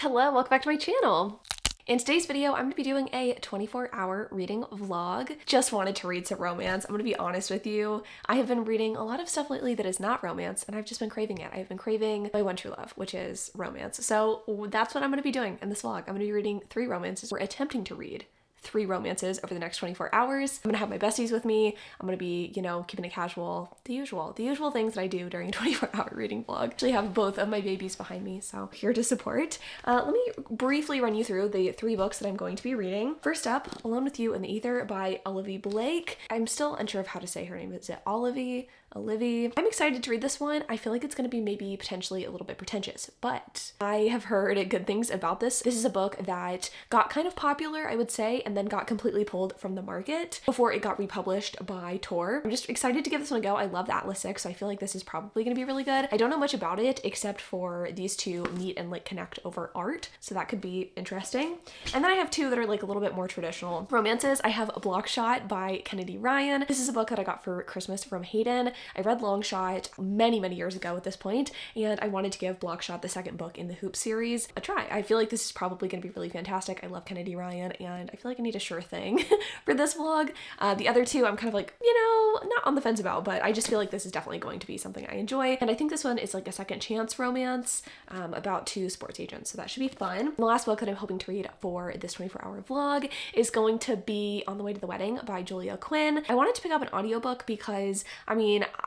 Hello, welcome back to my channel. In today's video, I'm going to be doing a 24-hour reading vlog. Just wanted to read some romance. I'm going to be honest with you. I have been reading a lot of stuff lately that is not romance, and I've just been craving it. I've been craving my one true love, which is romance. So that's what I'm going to be doing in this vlog. I'm going to be reading 3 romances. We're attempting to read 3 romances over the next 24 hours. I'm gonna have my besties with me. I'm gonna be, keeping it casual, the usual things that I do during a 24-hour reading vlog. Actually have both of my babies behind me, so here to support. Let me briefly run you through the 3 books that I'm going to be reading. First up, Alone with You in the Ether by Olivia Blake. I'm still unsure of how to say her name. Is it Olivia? I'm excited to read this one. I feel like it's going to be maybe potentially a little bit pretentious, but I have heard good things about this. This is a book that got kind of popular, I would say, and then got completely pulled from the market before it got republished by Tor. I'm just excited to give this one a go. I love the Atlas 6, so I feel like this is probably going to be really good. I don't know much about it except for these 2 meet and connect over art, so that could be interesting. And then I have 2 that are a little bit more traditional romances. I have Blockshot by Kennedy Ryan. This is a book that I got for Christmas from Hayden. I read Longshot many years ago at this point, and I wanted to give Blockshot, the second book in the Hoop series, a try. I feel like this is probably going to be really fantastic. I love Kennedy Ryan, and I feel like I need a sure thing for this vlog. The other 2 I'm kind of not on the fence about, but I just feel like this is definitely going to be something I enjoy. And I think this one is a second chance romance about 2 sports agents, so that should be fun. The last book that I'm hoping to read for this 24-hour vlog is going to be On the Way to the Wedding by Julia Quinn. I wanted to pick up an audiobook because,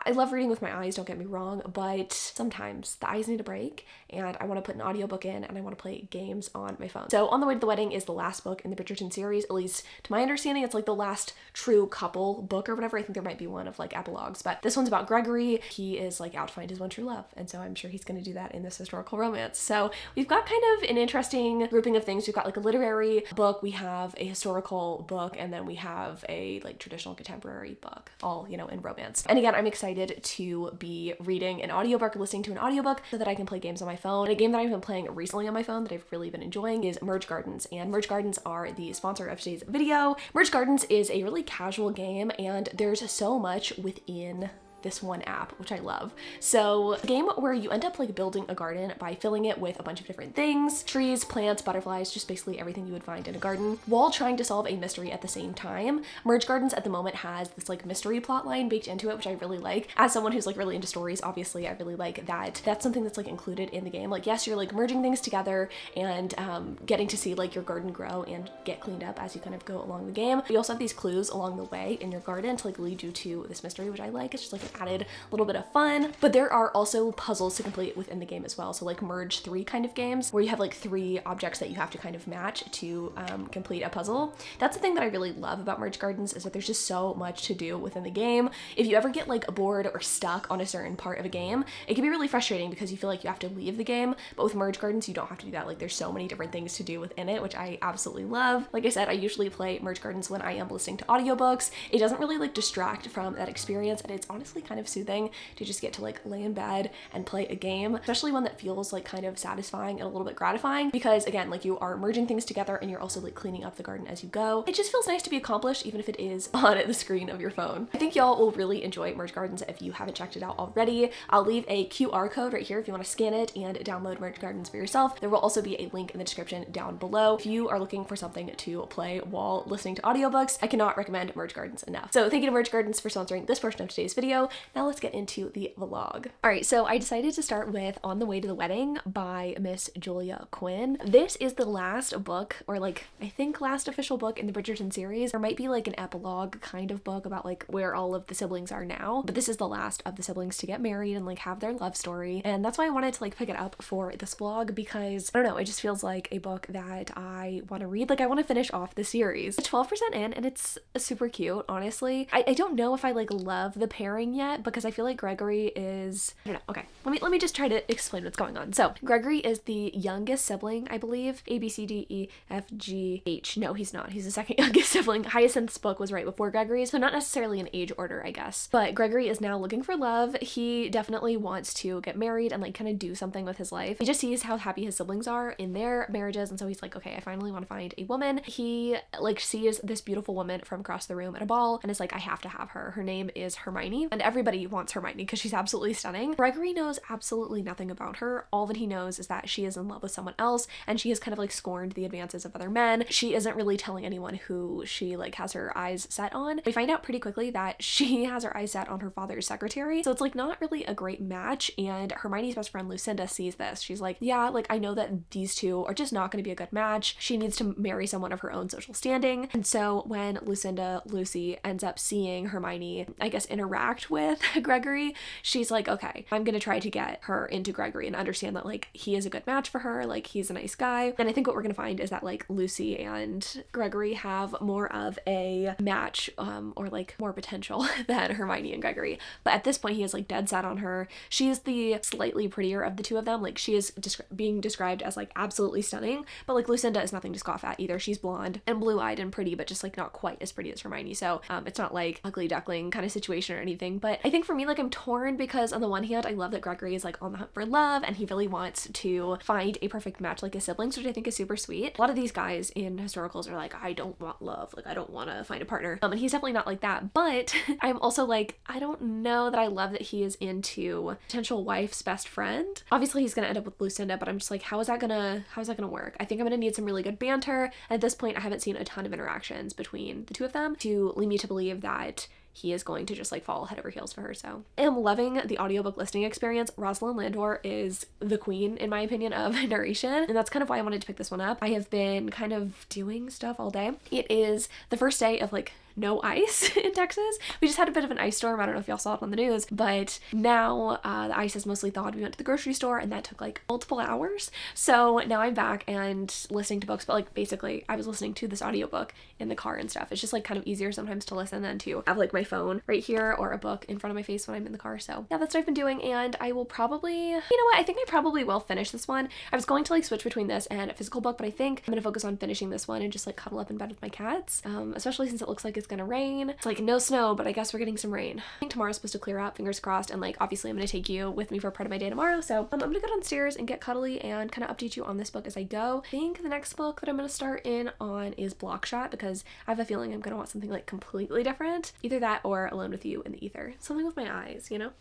I love reading with my eyes, don't get me wrong, but sometimes the eyes need a break, and I want to put an audiobook in, and I want to play games on my phone. So On the Way to the Wedding is the last book in the Bridgerton series, at least to my understanding. It's the last true couple book or whatever. I think there might be one of epilogues, but this one's about Gregory. He is out to find his one true love, and so I'm sure he's going to do that in this historical romance. So we've got kind of an interesting grouping of things. We've got a literary book, we have a historical book, and then we have a traditional contemporary book, all in romance. And again, I'm excited to be reading an audiobook or listening to an audiobook so that I can play games on my phone. And a game that I've been playing recently on my phone that I've really been enjoying is Merge Gardens, and Merge Gardens are the sponsor of today's video. Merge Gardens is a really casual game, and there's so much within this one app, which I love. So a game where you end up building a garden by filling it with a bunch of different things, trees, plants, butterflies, just basically everything you would find in a garden, while trying to solve a mystery at the same time. Merge Gardens at the moment has this mystery plot line baked into it, which I really like. As someone who's really into stories, obviously I really like that that's something that's included in the game. Yes, you're merging things together and getting to see your garden grow and get cleaned up as you kind of go along the game. You also have these clues along the way in your garden to lead you to this mystery, which I like. It's just an added little bit of fun. But there are also puzzles to complete within the game as well. So merge 3 kind of games where you have 3 objects that you have to kind of match to complete a puzzle. That's the thing that I really love about Merge Gardens, is that there's just so much to do within the game. If you ever get bored or stuck on a certain part of a game, it can be really frustrating because you feel you have to leave the game. But with Merge Gardens, you don't have to do that. There's so many different things to do within it, which I absolutely love. Like I said, I usually play Merge Gardens when I am listening to audiobooks. It doesn't really distract from that experience, and it's honestly kind of soothing to just get to lay in bed and play a game, especially one that feels kind of satisfying and a little bit gratifying, because again, you are merging things together and you're also cleaning up the garden as you go. It just feels nice to be accomplished, even if it is on the screen of your phone. I think y'all will really enjoy Merge Gardens if you haven't checked it out already. I'll leave a QR code right here if you want to scan it and download Merge Gardens for yourself. There will also be a link in the description down below if you are looking for something to play while listening to audiobooks. I cannot recommend Merge Gardens enough. So thank you to Merge Gardens for sponsoring this portion of today's video. Now let's get into the vlog. All right, so I decided to start with On the Way to the Wedding by Miss Julia Quinn. This is the last book, or I think last official book in the Bridgerton series. There might be an epilogue kind of book about where all of the siblings are now, but this is the last of the siblings to get married and have their love story. And that's why I wanted to pick it up for this vlog, because I don't know, it just feels like a book that I want to read. I want to finish off the series. It's 12% in, and it's super cute, honestly. I don't know if I love the pairing yet, because I feel like Gregory is, I don't know. Okay, let me just try to explain what's going on. So Gregory is the youngest sibling, I believe. A, B, C, D, E, F, G, H. No, he's not. He's the second youngest sibling. Hyacinth's book was right before Gregory's, so not necessarily in age order, I guess. But Gregory is now looking for love. He definitely wants to get married and kind of do something with his life. He just sees how happy his siblings are in their marriages, and so he's okay, I finally want to find a woman. He sees this beautiful woman from across the room at a ball and is I have to have her. Her name is Hermione, and everybody wants Hermione because she's absolutely stunning. Gregory knows absolutely nothing about her. All that he knows is that she is in love with someone else, and she has kind of like scorned the advances of other men. She isn't really telling anyone who she like has her eyes set on. We find out pretty quickly that she has her eyes set on her father's secretary, so it's like not really a great match. And Hermione's best friend Lucinda sees this. She's like, yeah, like I know that these two are just not going to be a good match. She needs to marry someone of her own social standing. And so when Lucy ends up seeing Hermione, I guess, interact with Gregory, she's like, okay, I'm gonna try to get her into Gregory and understand that like he is a good match for her, like he's a nice guy. And I think what we're gonna find is that like Lucy and Gregory have more of a match, or like more potential than Hermione and Gregory. But at this point, he is like dead set on her. She is the slightly prettier of the two of them. Like she is being described as like absolutely stunning, but like Lucinda is nothing to scoff at either. She's blonde and blue-eyed and pretty, but just like not quite as pretty as Hermione. So it's not like ugly duckling kind of situation or anything. But I think for me, like I'm torn because on the one hand, I love that Gregory is like on the hunt for love and he really wants to find a perfect match like his siblings, which I think is super sweet. A lot of these guys in historicals are like, I don't want love, like I don't want to find a partner. And he's definitely not like that. But I'm also like, I don't know that I love that he is into potential wife's best friend. Obviously he's gonna end up with Lucinda, but I'm just like, how is that gonna work? I think I'm gonna need some really good banter. And at this point, I haven't seen a ton of interactions between the two of them to lead me to believe that he is going to just like fall head over heels for her. So I am loving the audiobook listening experience. Rosalind Landor is the queen, in my opinion, of narration, and that's kind of why I wanted to pick this one up. I have been kind of doing stuff all day. It is the first day of like no ice in Texas. We just had a bit of an ice storm. I don't know if y'all saw it on the news, but now the ice is mostly thawed. We went to the grocery store and that took like multiple hours. So now I'm back and listening to books, but like basically I was listening to this audiobook in the car and stuff. It's just like kind of easier sometimes to listen than to have like my phone right here or a book in front of my face when I'm in the car. So yeah, that's what I've been doing, and I will probably, you know what, I think I probably will finish this one. I was going to like switch between this and a physical book, but I think I'm gonna focus on finishing this one and just like cuddle up in bed with my cats, especially since it looks like it's gonna rain. It's like no snow, but I guess we're getting some rain. I think tomorrow's supposed to clear up, fingers crossed, and like obviously I'm gonna take you with me for part of my day tomorrow. So I'm gonna go downstairs and get cuddly and kind of update you on this book as I go. I think the next book that I'm gonna start in on is Blockshot, because I have a feeling I'm gonna want something like completely different. Either that or Alone with You in the Ether. Something with my eyes, you know?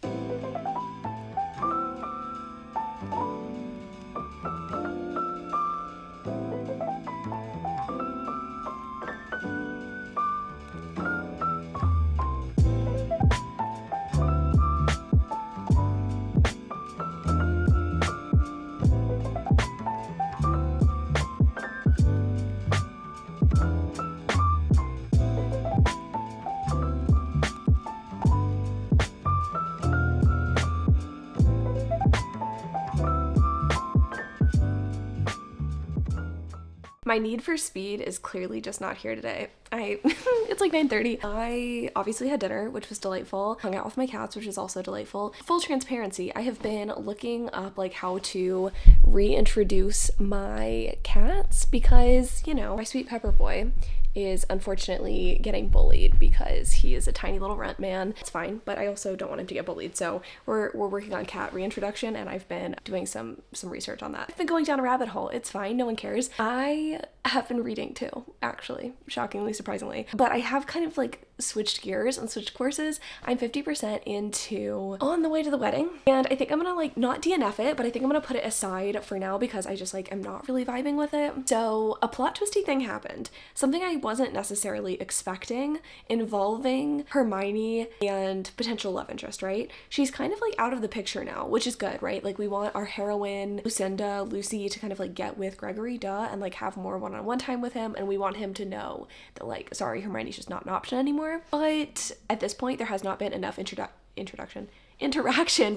My need for speed is clearly just not here today. It's like 9:30. I obviously had dinner, which was delightful. Hung out with my cats, which is also delightful. Full transparency, I have been looking up like how to reintroduce my cats because, you know, my sweet pepper boy is unfortunately getting bullied because he is a tiny little runt man. It's fine, but I also don't want him to get bullied. So we're working on cat reintroduction, and I've been doing some research on that. I've been going down a rabbit hole. It's fine, no one cares. I have been reading too, actually, shockingly, surprisingly. But I have kind of like switched gears and switched courses. I'm 50% into On the Way to the Wedding, and I think I'm gonna like not DNF it, but I think I'm gonna put it aside for now because I just like am not really vibing with it. So a plot twisty thing happened, something I wasn't necessarily expecting, involving Hermione and potential love interest, right? She's kind of like out of the picture now, which is good, right? Like we want our heroine Lucy to kind of like get with Gregory, and like have more one-on-one time with him, and we want him to know that like, sorry, Hermione's just not an option anymore. But at this point there has not been enough interaction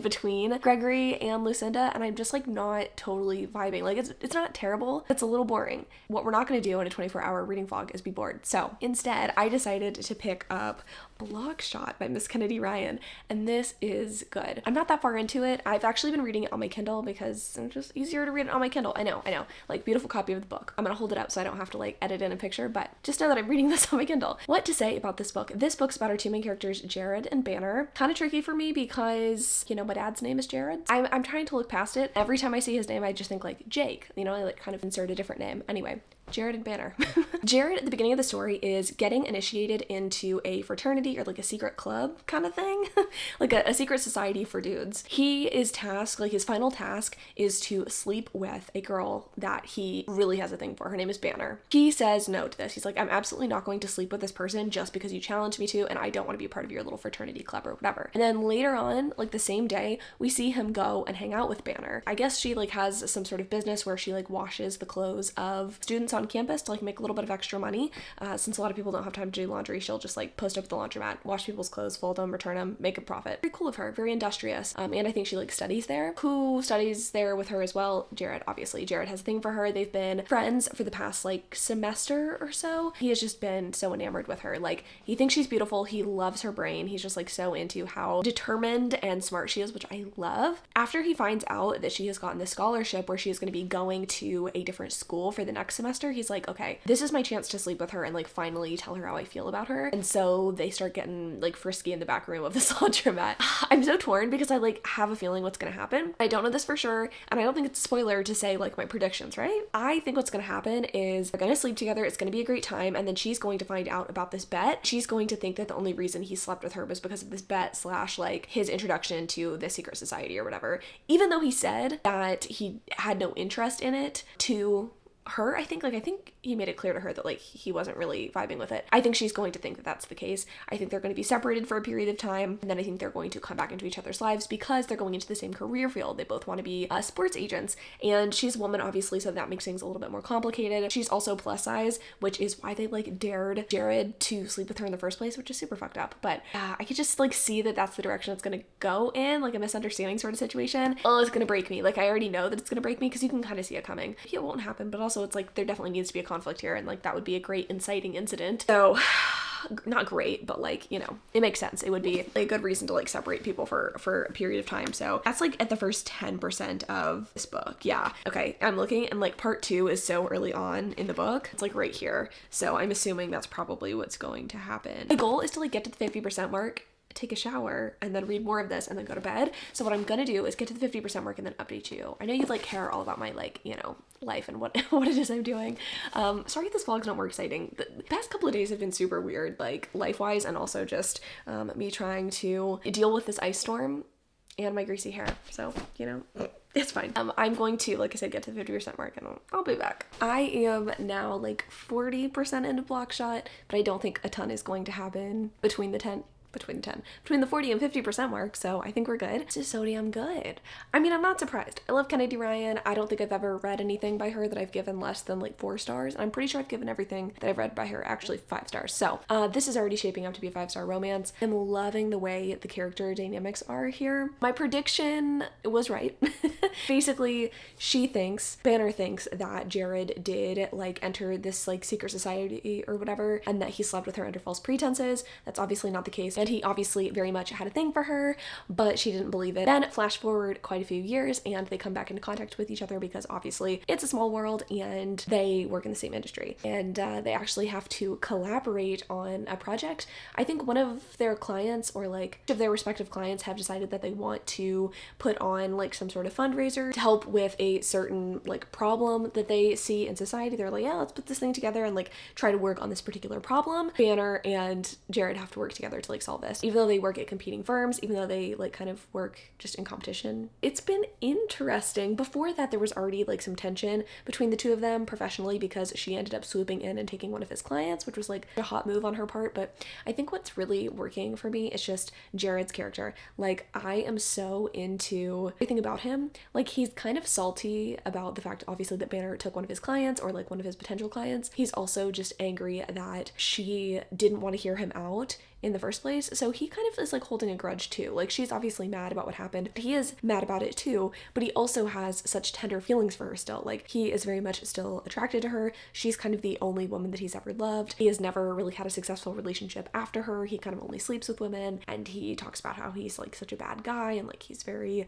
between Gregory and Lucinda, and I'm just like not totally vibing. Like it's not terrible, it's a little boring. What we're not going to do in a 24-hour reading vlog is be bored. So instead I decided to pick up Blockshot by Miss Kennedy Ryan, and this is good. I'm not that far into it. I've actually been reading it on my Kindle because it's just easier to read it on my Kindle. I know, like beautiful copy of the book. I'm gonna hold it up so I don't have to like edit in a picture, but just know that I'm reading this on my Kindle. What to say about this book? This book's about our two main characters, Jared and Banner. Kind of tricky for me because, you know, my dad's name is Jared. I'm trying to look past it. Every time I see his name, I just think like Jake, you know, I like kind of insert a different name. Anyway, Jared and Banner. Jared at the beginning of the story is getting initiated into a fraternity or like a secret club kind of thing. Like a secret society for dudes. He is tasked, like his final task is to sleep with a girl that he really has a thing for. Her name is Banner. He says no to this. He's like, I'm absolutely not going to sleep with this person just because you challenged me to, and I don't want to be a part of your little fraternity club or whatever. And then later on, like the same day, we see him go and hang out with Banner. I guess she like has some sort of business where she like washes the clothes of students on campus to like make a little bit of extra money. Since a lot of people don't have time to do laundry, she'll just like post up at the laundromat, wash people's clothes, fold them, return them, make a profit. Very cool of her, very industrious. And I think she like studies there. Who studies there with her as well? Jared, obviously. Jared has a thing for her. They've been friends for the past like semester or so. He has just been so enamored with her. Like he thinks she's beautiful. He loves her brain. He's just like so into how determined and smart she is, which I love. After he finds out that she has gotten this scholarship where she is going to be going to a different school for the next semester, he's like, okay, this is my chance to sleep with her and like finally tell her how I feel about her. And so they start getting like frisky in the back room of this laundromat. I'm so torn because I like have a feeling what's going to happen. I don't know this for sure, and I don't think it's a spoiler to say like my predictions, right? I think what's going to happen is they're going to sleep together. It's going to be a great time, and then she's going to find out about this bet. She's going to think that the only reason he slept with her was because of this bet / like his introduction to the secret society or whatever, even though he said that he had no interest in it to her. I think he made it clear to her that like he wasn't really vibing with it. I think she's going to think that that's the case. I think they're going to be separated for a period of time, and then I think they're going to come back into each other's lives because they're going into the same career field. They both want to be sports agents, and she's a woman obviously, so that makes things a little bit more complicated. She's also plus size, which is why they like dared Jared to sleep with her in the first place, which is super fucked up. But I could just like see that that's the direction it's going to go in, like a misunderstanding sort of situation. Oh, it's going to break me. Like I already know that it's going to break me because you can kind of see it coming. It won't happen, but also it's like there definitely needs to be a conflict here, and like that would be a great inciting incident. So not great, but like, you know, it makes sense. It would be a good reason to like separate people for a period of time. So that's like at the first 10% of this book. Yeah. Okay. I'm looking, and like part 2 is so early on in the book. It's like right here. So I'm assuming that's probably what's going to happen. My goal is to like get to the 50% mark, take a shower, and then read more of this and then go to bed. So what I'm gonna do is get to the 50% mark and then update you. I know you like care all about my like, you know, life and what it is I'm doing. Sorry if this vlog's not more exciting. The past couple of days have been super weird, like life-wise, and also just me trying to deal with this ice storm and my greasy hair. So, you know, it's fine. I'm going to, like I said, get to the 50% mark and I'll be back. I am now like 40% into Blockshot, but I don't think a ton is going to happen between the 40 and 50% mark, so I think we're good. This is so damn good. I mean, I'm not surprised. I love Kennedy Ryan. I don't think I've ever read anything by her that I've given less than like 4 stars. I'm pretty sure I've given everything that I've read by her actually 5 stars. So this is already shaping up to be a 5-star romance. I'm loving the way the character dynamics are here. My prediction was right. Basically, Banner thinks that Jared did like enter this like secret society or whatever, and that he slept with her under false pretenses. That's obviously not the case. And he obviously very much had a thing for her, but she didn't believe it. Then flash forward quite a few years and they come back into contact with each other because obviously it's a small world and they work in the same industry. And they actually have to collaborate on a project. I think one of their clients or like of their respective clients have decided that they want to put on like some sort of fundraiser to help with a certain like problem that they see in society. They're like, yeah, let's put this thing together and like try to work on this particular problem. Banner and Jared have to work together to like solve this, even though they work at competing firms, even though they like kind of work just in competition. It's been interesting. Before that, there was already like some tension between the two of them professionally because she ended up swooping in and taking one of his clients, which was like a hot move on her part. But I think what's really working for me is just Jared's character. Like I am so into everything about him. Like he's kind of salty about the fact obviously that Banner took one of his clients or like one of his potential clients. He's also just angry that she didn't want to hear him out in the first place. So he kind of is like holding a grudge too. Like she's obviously mad about what happened. He is mad about it too, but he also has such tender feelings for her still. Like he is very much still attracted to her. She's kind of the only woman that he's ever loved. He has never really had a successful relationship after her. He kind of only sleeps with women, and he talks about how he's like such a bad guy and like he's very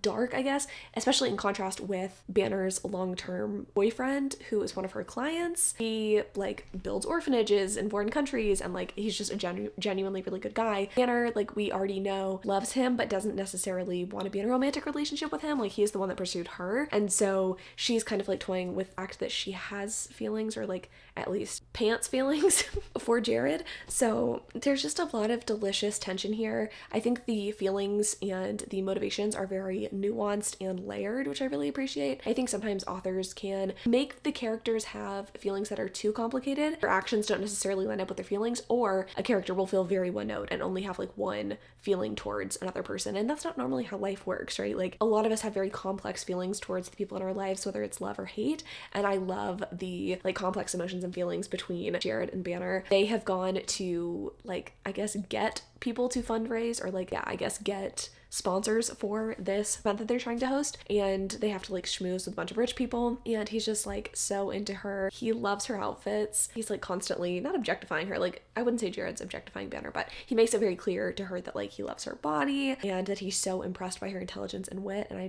dark, I guess, especially in contrast with Banner's long-term boyfriend, who is one of her clients. He like builds orphanages in foreign countries, and like he's just a genuinely really good good guy. Banner, like we already know, loves him but doesn't necessarily want to be in a romantic relationship with him. Like he's the one that pursued her, and so she's kind of like toying with the fact that she has feelings, or like at least pants feelings for Jared. So there's just a lot of delicious tension here. I think the feelings and the motivations are very nuanced and layered, which I really appreciate. I think sometimes authors can make the characters have feelings that are too complicated. Their actions don't necessarily line up with their feelings, or a character will feel very one note and only have like one feeling towards another person. And that's not normally how life works, right? Like a lot of us have very complex feelings towards the people in our lives, whether it's love or hate. And I love the like complex emotions and feelings between Jared and Banner. They have gone to like, I guess, get people to fundraise, or like, yeah, I guess get sponsors for this event that they're trying to host, and they have to like schmooze with a bunch of rich people, and he's just like so into her. He loves her outfits. He's like constantly not objectifying her, like I wouldn't say Jared's objectifying Banner, but he makes it very clear to her that like he loves her body and that he's so impressed by her intelligence and wit. And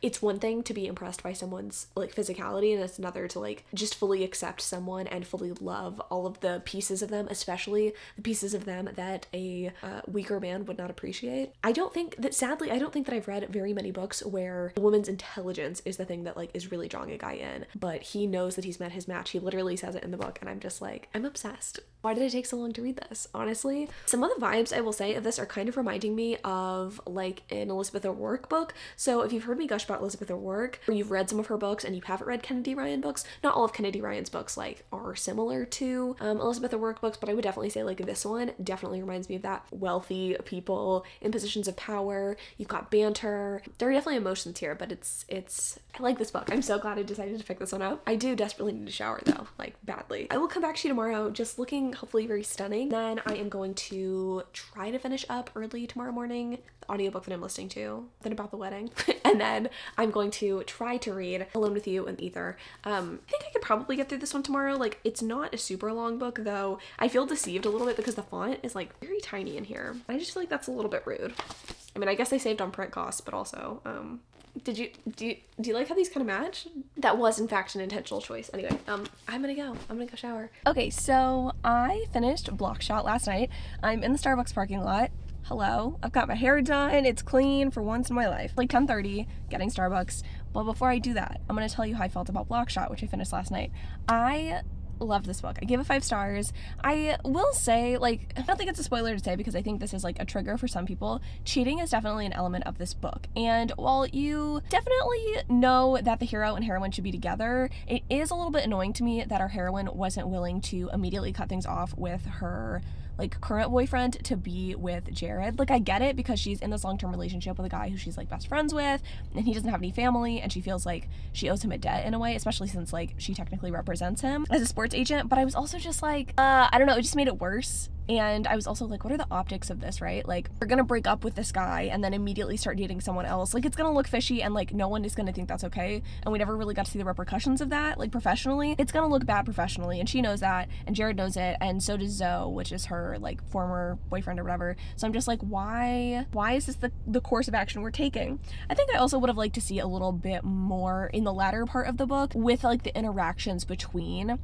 it's one thing to be impressed by someone's like physicality, and it's another to like just fully accept someone and fully love all of the pieces of them, especially the pieces of them that a weaker man would not appreciate. Sadly, I don't think that I've read very many books where a woman's intelligence is the thing that like is really drawing a guy in, but he knows that he's met his match. He literally says it in the book, and I'm just like, I'm obsessed. Why did it take so long to read this? Honestly, some of the vibes I will say of this are kind of reminding me of like an Elizabeth O'Rourke book. So if you've heard me gush about Elizabeth O'Rourke, or you've read some of her books and you haven't read Kennedy Ryan books, not all of Kennedy Ryan's books like are similar to Elizabeth O'Rourque books, but I would definitely say like this one definitely reminds me of that. Wealthy people in positions of power, you've got banter, there are definitely emotions here, but it's I like this book. I'm so glad I decided to pick this one up. I do desperately need a shower though, like badly. I will come back to you tomorrow just looking hopefully very stunning. Then I am going to try to finish up early tomorrow morning the audiobook that I'm listening to, then about the wedding. And then I'm going to try to read Alone with You and Ether. I think I could probably get through this one tomorrow. Like it's not a super long book though. I feel deceived a little bit because the font is like very tiny in here. I just feel like that's a little bit rude. I mean, I guess they saved on print costs, but also, do you like how these kind of match? That was in fact an intentional choice. Anyway, I'm gonna go shower. Okay, so I finished Block Shot last night. I'm in the Starbucks parking lot. Hello, I've got my hair done. It's clean for once in my life. Like 10:30, getting Starbucks. But before I do that, I'm gonna tell you how I felt about Block Shot, which I finished last night. I loved this book. I gave it 5 stars. I will say, like, I don't think it's a spoiler to say because I think this is like a trigger for some people. Cheating is definitely an element of this book. And while you definitely know that the hero and heroine should be together, it is a little bit annoying to me that our heroine wasn't willing to immediately cut things off with her like current boyfriend to be with Jared. Like I get it because she's in this long-term relationship with a guy who she's like best friends with, and he doesn't have any family, and she feels like she owes him a debt in a way, especially since like she technically represents him as a sports agent. But I was also just like, I don't know, it just made it worse. And I was also like, what are the optics of this, right? Like, we're gonna break up with this guy and then immediately start dating someone else. Like, it's gonna look fishy, and like, no one is gonna think that's okay. And we never really got to see the repercussions of that, like professionally. It's gonna look bad professionally, and she knows that, and Jared knows it, and so does Zoe, which is her like former boyfriend or whatever. So I'm just like, why is this the course of action we're taking? I think I also would have liked to see a little bit more in the latter part of the book with like the interactions between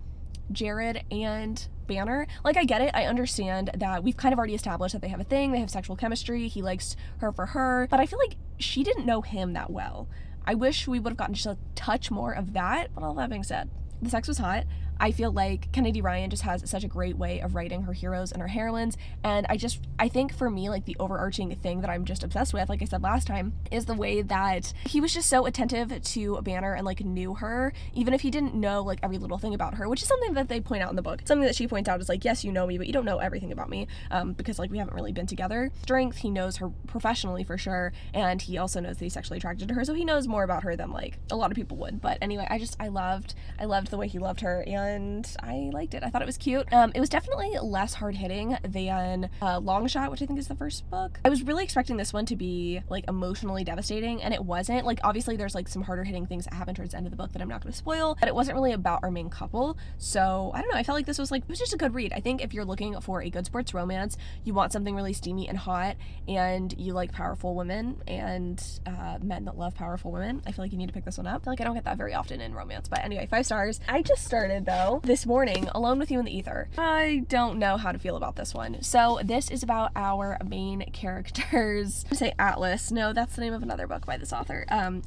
Jared and Banner. Like, I get it, I understand that we've kind of already established that they have a thing, they have sexual chemistry, he likes her for her, but I feel like she didn't know him that well. I wish we would have gotten just a touch more of that. But all that being said, the sex was hot. I feel like Kennedy Ryan just has such a great way of writing her heroes and her heroines, and I think for me, like, the overarching thing that I'm just obsessed with, like I said last time, is the way that he was just so attentive to Banner and like knew her, even if he didn't know like every little thing about her, which is something that they point out in the book. Something that she points out is like, yes, you know me, but you don't know everything about me, because like we haven't really been together. Strength, he knows her professionally for sure, and he also knows that he's sexually attracted to her, so he knows more about her than like a lot of people would. But anyway, I loved the way he loved her, and I liked it. I thought it was cute. It was definitely less hard-hitting than Long Shot, which I think is the first book. I was really expecting this one to be like emotionally devastating, and it wasn't. Like, obviously there's like some harder hitting things that happen towards the end of the book that I'm not going to spoil, but it wasn't really about our main couple. So I don't know, I felt like this was like, it was just a good read. I think if you're looking for a good sports romance, you want something really steamy and hot, and you like powerful women and men that love powerful women, I feel like you need to pick this one up. I feel like I don't get that very often in romance. But anyway, 5 stars. I just started though Aldo this morning, Alone with You in the Ether. I don't know how to feel about this one. So this is about our main characters. I say Atlas. No, that's the name of another book by this author.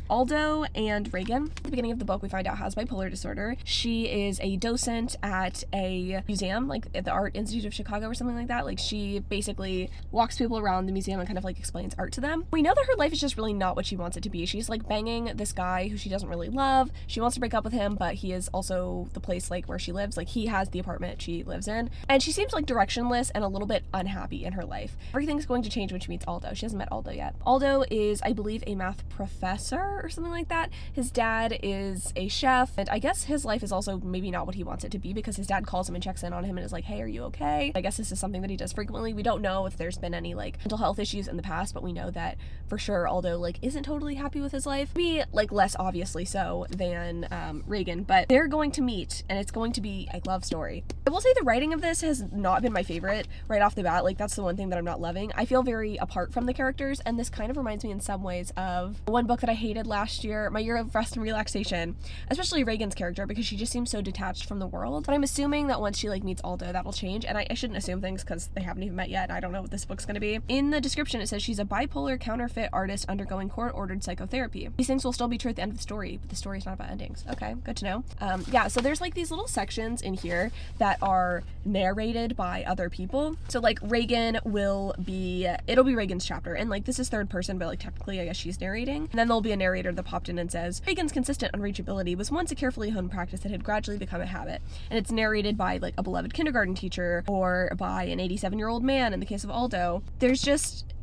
Aldo and Reagan. At the beginning of the book, we find out has bipolar disorder. She is a docent at a museum, like at the Art Institute of Chicago or something like that. Like she basically walks people around the museum and kind of like explains art to them. We know that her life is just really not what she wants it to be. She's like banging this guy who she doesn't really love. She wants to break up with him, but he is also the place like where she lives. Like he has the apartment she lives in. And she seems like directionless and a little bit unhappy in her life. Everything's going to change when she meets Aldo. She hasn't met Aldo yet. Aldo is, I believe, a math professor or something like that. His dad is a chef, and I guess his life is also maybe not what he wants it to be because his dad calls him and checks in on him and is like, hey, are you okay? I guess this is something that he does frequently. We don't know if there's been any like mental health issues in the past, but we know that for sure Aldo like isn't totally happy with his life. Maybe like less obviously so than Reagan, but they're going to meet and it's going to be a love story. I will say the writing of this has not been my favorite right off the bat. Like that's the one thing that I'm not loving. I feel very apart from the characters, and this kind of reminds me in some ways of one book that I hated last year, My Year of Rest and Relaxation, especially Reagan's character, because she just seems so detached from the world. But I'm assuming that once she like meets Aldo, that'll change, and I shouldn't assume things because they haven't even met yet and I don't know what this book's gonna be. In the description it says she's a bipolar counterfeit artist undergoing court-ordered psychotherapy. These things will still be true at the end of the story, but the story's not about endings. Okay, good to know. Yeah, so there's like these little sections in here that are narrated by other people. So like Reagan it'll be Reagan's chapter, and like this is third person, but like technically I guess she's narrating. And then there'll be a narrator that popped in and says, Reagan's consistent unreachability was once a carefully honed practice that had gradually become a habit. And it's narrated by like a beloved kindergarten teacher or by an 87-year-old man in the case of Aldo.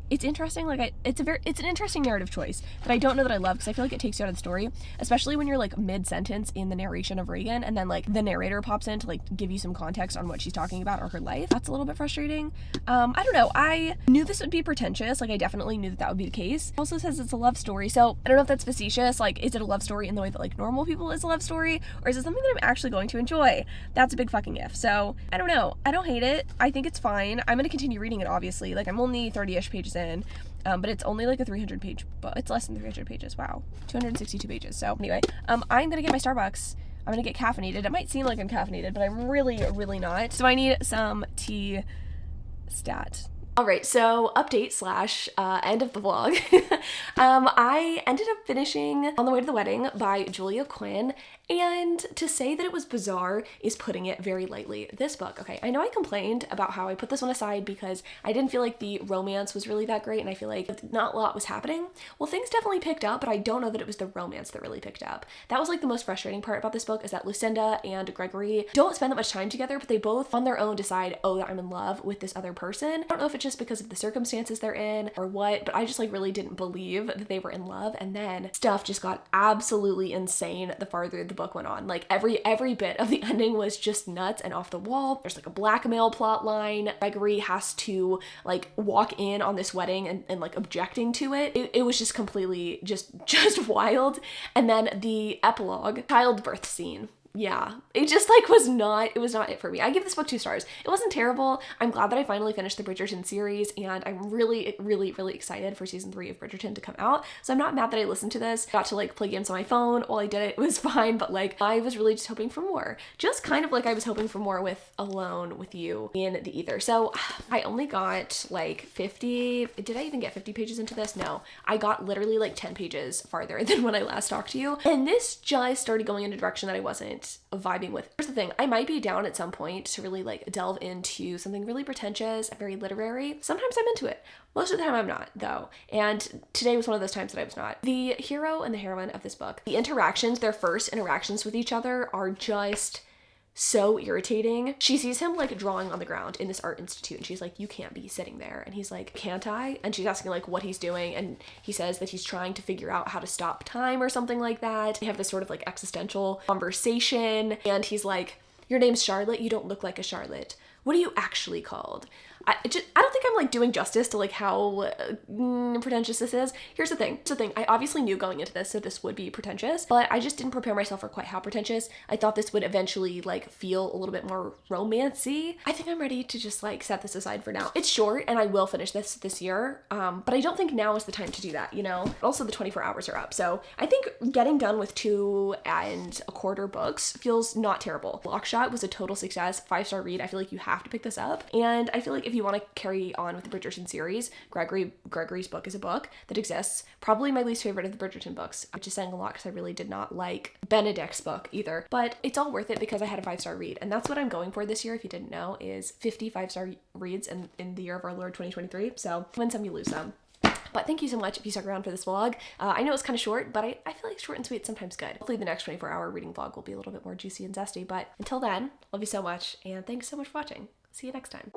It's interesting, like it's an interesting narrative choice that I don't know that I love because I feel like it takes you out of the story, especially when you're like mid-sentence in the narration of Reagan and then like the narrator pops in to like give you some context on what she's talking about or her life. That's a little bit frustrating. I don't know, I knew this would be pretentious, like I definitely knew that would be the case. It also says it's a love story, so I don't know if that's facetious, like is it a love story in the way that like normal people is a love story, or is it something that I'm actually going to enjoy? That's a big fucking if. So I don't know, I don't hate it, I think it's fine. I'm gonna continue reading it obviously, like I'm only 30-ish pages in, but it's only like a 300 page book. It's less than 300 pages. Wow. 262 pages. So anyway, I'm gonna get my Starbucks. I'm gonna get caffeinated. It might seem like I'm caffeinated, but I'm really, really not. So I need some tea stat. All right, so update / end of the vlog. I ended up finishing On the Way to the Wedding by Julia Quinn, and to say that it was bizarre is putting it very lightly. This book, okay, I know I complained about how I put this one aside because I didn't feel like the romance was really that great and I feel like not a lot was happening. Well, things definitely picked up, but I don't know that it was the romance that really picked up. That was like the most frustrating part about this book, is that Lucinda and Gregory don't spend that much time together, but they both on their own decide, oh, that I'm in love with this other person. I don't know if it's just because of the circumstances they're in or what, but I just like really didn't believe that they were in love. And then stuff just got absolutely insane the farther the book went on. Like every bit of the ending was just nuts and off the wall. There's like a blackmail plot line. Gregory has to like walk in on this wedding and like objecting to it. It was just completely just wild. And then the epilogue, childbirth scene. Yeah, it just like was not it for me. I give this book 2 stars. It wasn't terrible. I'm glad that I finally finished the Bridgerton series, and I'm really, really, really excited for season 3 of Bridgerton to come out. So I'm not mad that I listened to this. Got to like play games on my phone while I did it. It was fine, but like I was really just hoping for more. Just kind of like I was hoping for more with Alone with You in the Ether. So I only got like 50. Did I even get 50 pages into this? No, I got literally like 10 pages farther than when I last talked to you. And this just started going in a direction that I wasn't vibing with. Here's the thing, I might be down at some point to really like delve into something really pretentious, very literary. Sometimes I'm into it. Most of the time I'm not, though. And today was one of those times that I was not. The hero and the heroine of this book, the interactions, their first interactions with each other are just so irritating. She sees him like drawing on the ground in this art institute and she's like, you can't be sitting there. And he's like, can't I? And she's asking like what he's doing, and he says that he's trying to figure out how to stop time or something like that. They have this sort of like existential conversation and he's like, your name's Charlotte, you don't look like a Charlotte. what are you actually called? I don't think I'm like doing justice to like how pretentious this is. Here's the thing. I obviously knew going into this that this would be pretentious, but I just didn't prepare myself for quite how pretentious. I thought this would eventually like feel a little bit more romancy. I think I'm ready to just like set this aside for now. It's short and I will finish this year, but I don't think now is the time to do that, you know? Also the 24 hours are up, so I think getting done with 2.25 books feels not terrible. Lockshot was a total success, 5-star read. I feel like you have to pick this up, and I feel like if you want to carry on with the Bridgerton series, Gregory's book is a book that exists. Probably my least favorite of the Bridgerton books, which is saying a lot because I really did not like Benedict's book either. But it's all worth it because I had a 5-star read, and that's what I'm going for this year, if you didn't know, is 50 5-star reads in the year of our Lord 2023. So win some, you lose some. But thank you so much if you stuck around for this vlog. I know it's kind of short, but I feel like short and sweet is sometimes good. Hopefully the next 24-hour reading vlog will be a little bit more juicy and zesty, but until then, love you so much, and thanks so much for watching. See you next time.